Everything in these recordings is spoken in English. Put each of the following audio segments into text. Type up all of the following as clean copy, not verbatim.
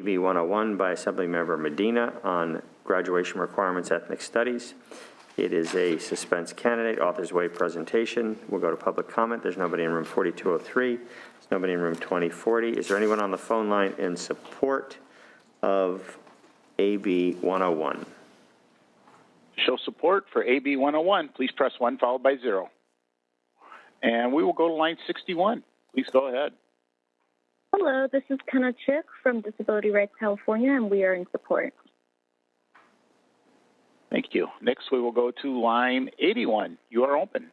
AB 101 by Assemblymember Medina on graduation requirements, ethnic studies. It is a suspense candidate, author's waive presentation. We'll go to public comment. There's nobody in room 4203. There's nobody in room 2040. Is there anyone on the phone line in support of AB 101? Show support for AB 101. Please press 1 followed by 0. And we will go to line 61. Please go ahead. Hello, this is Kenna Chick from Disability Rights California, and we are in support. Thank you. Next, we will go to line 81. You are open.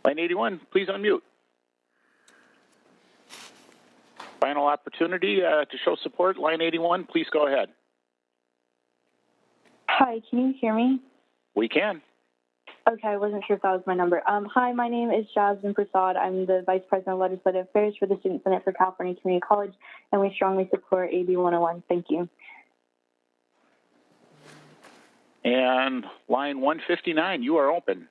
Line 81, please unmute. Final opportunity to show support. Line 81, please go ahead. Hi, can you hear me? We can. Okay, I wasn't sure if that was my number. Hi, my name is Jasmine Prasad. I'm the Vice President of Legislative Affairs for the Student Senate for California Community College, and we strongly support AB 101. Thank you. And line 159, you are open.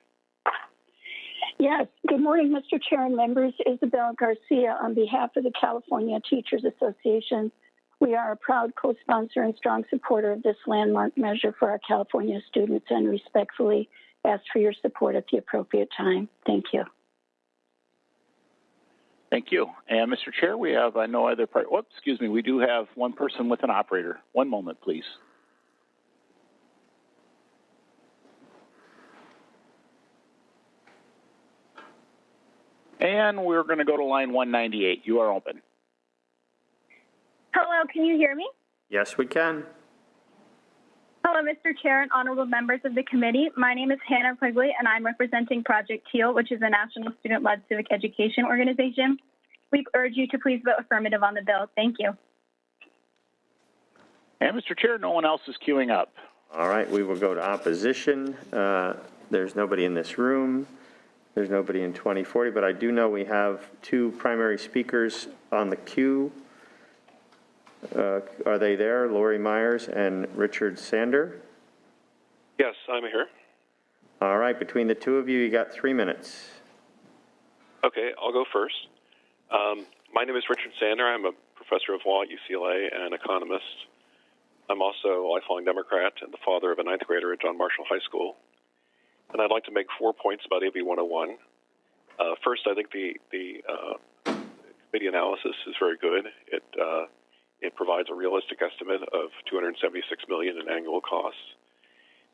Yes. Good morning, Mr. Chair and members. Isabel Garcia on behalf of the California Teachers Association. We are a proud co-sponsor and strong supporter of this landmark measure for our California students and respectfully ask for your support at the appropriate time. Thank you. Thank you. And Mr. Chair, we have no other part. Whoops, excuse me. We do have one person with an operator. One moment, please. And we're going to go to line 198. You are open. Hello, can you hear me? Yes, we can. Hello, Mr. Chair and honorable members of the committee. My name is Hannah Quigley, and I'm representing Project TEAL, which is a national student-led civic education organization. We urge you to please vote affirmative on the bill. Thank you. And Mr. Chair, no one else is queuing up. All right, we will go to opposition. There's nobody in this room. There's nobody in 2040, but I do know we have two primary speakers on the queue. Are they there, Ros Myers and Richard Sander? Yes, I'm here. All right, between the two of you, you got 3 minutes. Okay, I'll go first. My name is Richard Sander. I'm a professor of law at UCLA and an economist. I'm also a lifelong Democrat and the father of a ninth grader at John Marshall High School. And I'd like to make 4 points about AB 101. First, I think the committee analysis is very good. It provides a realistic estimate of $276 million in annual costs,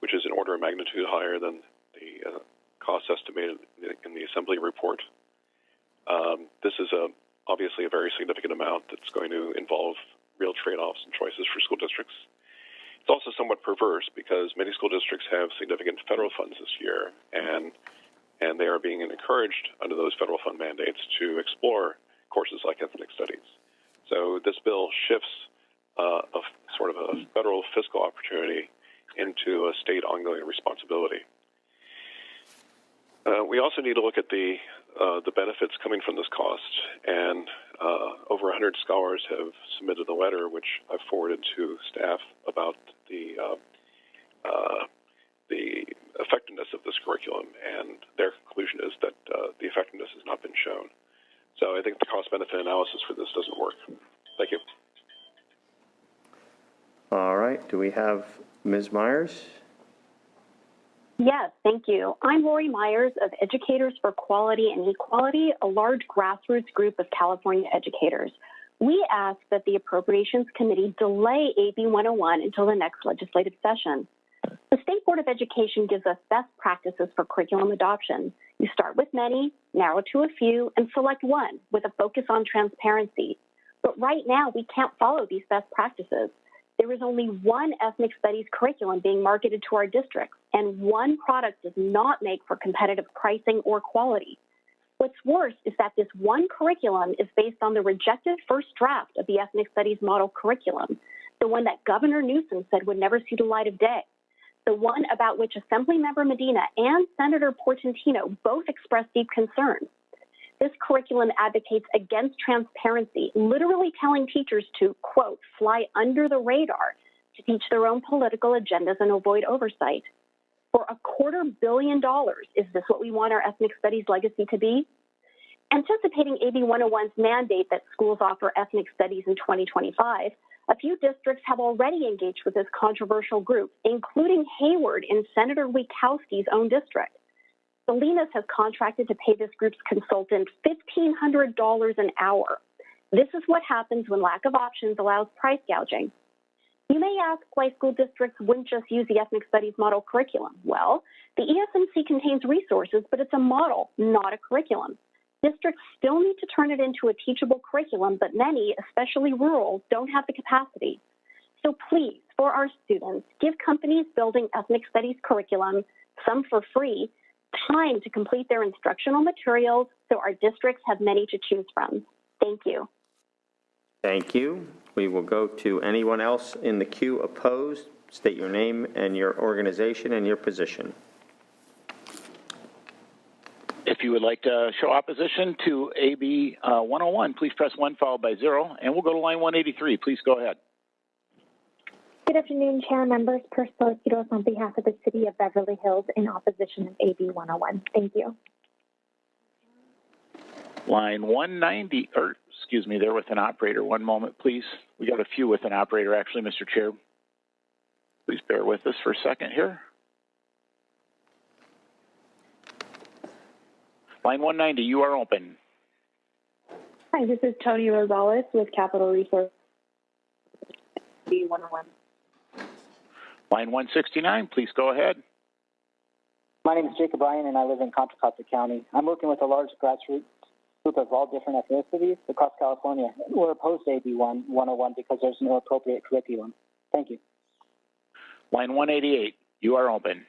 which is an order of magnitude higher than the costs estimated in the Assembly report. This is obviously a very significant amount that's going to involve real trade-offs and choices for school districts. It's also somewhat perverse because many school districts have significant federal funds this year, and they are being encouraged under those federal fund mandates to explore courses like ethnic studies. So this bill shifts a sort of a federal fiscal opportunity into a state ongoing responsibility. We also need to look at the benefits coming from this cost, and over 100 scholars have submitted a letter, which I've forwarded to staff about the effectiveness of this curriculum, and their conclusion is that the effectiveness has not been shown. So I think the cost-benefit analysis for this doesn't work. Thank you. All right. Do we have Ms. Myers? Yes, thank you. I'm Ros Myers of Educators for Quality and Equality, a large grassroots group of California educators. We ask that the Appropriations Committee delay AB 101 until the next legislative session. The State Board of Education gives us best practices for curriculum adoption. You start with many, narrow to a few, and select one with a focus on transparency. But right now, we can't follow these best practices. There is only one ethnic studies curriculum being marketed to our districts, and one product does not make for competitive pricing or quality. What's worse is that this one curriculum is based on the rejected first draft of the ethnic studies model curriculum, the one that Governor Newsom said would never see the light of day, the one about which Assemblymember Medina and Senator Portantino both expressed deep concern. This curriculum advocates against transparency, literally telling teachers to, quote, fly under the radar to teach their own political agendas and avoid oversight. For $250 million, is this what we want our ethnic studies legacy to be? Anticipating AB 101's mandate that schools offer ethnic studies in 2025, a few districts have already engaged with this controversial group, including Hayward in Senator Wiekowski's own district. Salinas has contracted to pay this group's consultant $1,500 an hour. This is what happens when lack of options allows price gouging. You may ask why school districts wouldn't just use the ethnic studies model curriculum. Well, the ESMC contains resources, but it's a model, not a curriculum. Districts still need to turn it into a teachable curriculum, but many, especially rural, don't have the capacity. So please, for our students, give companies building ethnic studies curriculum, some for free, time to complete their instructional materials so our districts have many to choose from. Thank you. Thank you. We will go to anyone else in the queue opposed. State your name and your organization and your position. If you would like to show opposition to AB 101, please press 1 followed by 0, and we'll go to line 183. Please go ahead. Good afternoon, Chair, members. Priscilla Quiros on behalf of the City of Beverly Hills in opposition of AB 101. Thank you. Line 190, or excuse me, they're with an operator. One moment, please. We got a few with an operator, actually, Mr. Chair. Please bear with us for a second here. Line 190, you are open. Hi, this is Tony Rosales with Capital Resource AB 101. Line 169, please go ahead. My name is Jacob Ryan, and I live in Contra Costa County. I'm working with a large grassroots group of all different ethnicities across California. We're opposed to AB 101 because there's no appropriate curriculum. Thank you. Line 188, you are open.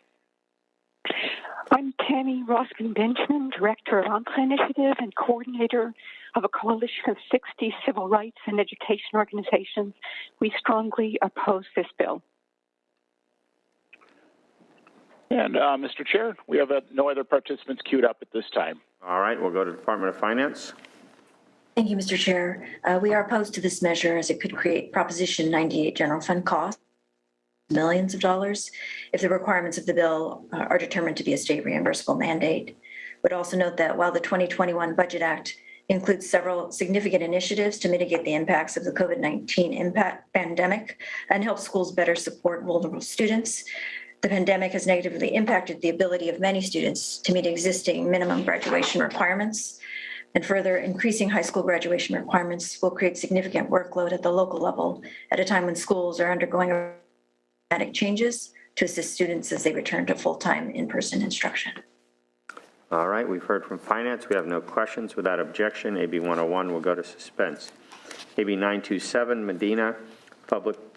I'm Tammy Roskin-Benjamin, Director of ANCRA Initiative and coordinator of a coalition of 60 civil rights and education organizations. We strongly oppose this bill. And Mr. Chair, we have no other participants queued up at this time. All right, we'll go to the Department of Finance. Thank you, Mr. Chair. We are opposed to this measure as it could create Proposition 98 general fund costs, millions of dollars, if the requirements of the bill are determined to be a state reimbursable mandate. Would also note that while the 2021 Budget Act includes several significant initiatives to mitigate the impacts of the COVID-19 pandemic and help schools better support vulnerable students, the pandemic has negatively impacted the ability of many students to meet existing minimum graduation requirements. And further, increasing high school graduation requirements will create significant workload at the local level at a time when schools are undergoing dramatic changes to assist students as they return to full-time in-person instruction. All right, we've heard from Finance. We have no questions. Without objection, AB 101 will go to suspense. AB 927, Medina, Public